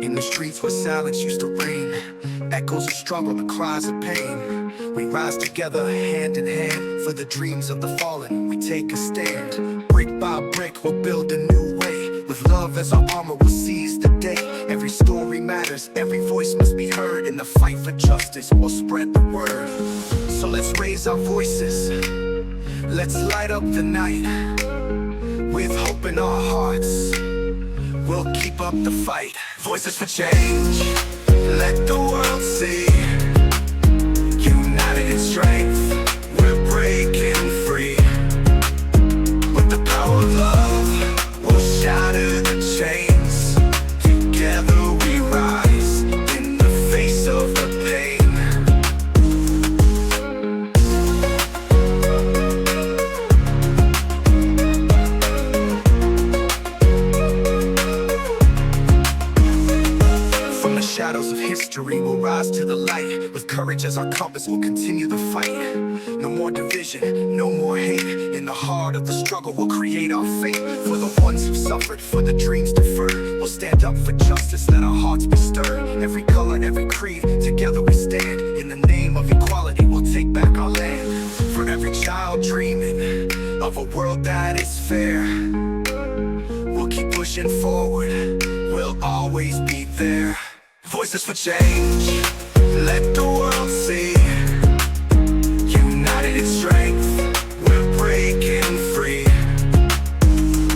In the streets where silence used to reign, echoes of struggle and cries of pain, we rise together hand in hand. For the dreams of the fallen, we take a stand. Brick by brick, we'll build a new way. With love as our armor, we'll seize the day. Every story matters, every voice must be heard. In the fight for justice, we'll spread the word. So let's raise our voices, let's light up the night. With hope in our hearts, we'll keep up the fight. Voices for change, let the world see. United in strength, we're breaking free. With the power of love, we'll shatter the chains. Together we rise in the face of the pain. Shadows of history will rise to the light. With courage as our compass, we'll continue the fight. No more division, no more hate. In the heart of the struggle, we'll create our fate. For the ones who've suffered, for the dreams deferred, we'll stand up for justice, let our hearts be stirred. Every color, every creed, together we stand. In the name of equality, we'll take back our land. For every child dreaming of a world that is fair, we'll keep pushing forward, we'll always be there. Voices for change, let the world see. United in strength, we're breaking free.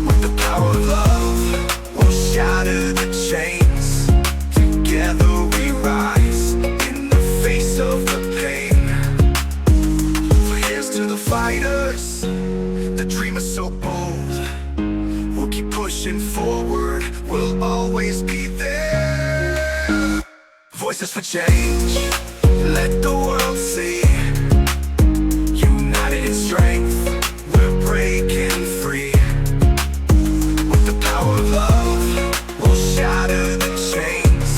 With the power of love, we'll shatter the chains. Together we rise in the face of the pain. For here's to the fighters, the dreamers so bold. We'll keep pushing forward, we'll always be there. Voices for change, let the world see. United in strength, we're breaking free. With the power of love, we'll shatter the chains.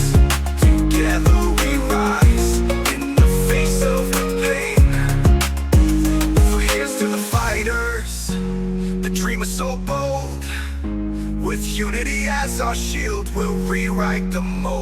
Together we rise in the face of the pain. So here's to the fighters, the dreamers so bold. With unity as our shield, we'll rewrite the mold.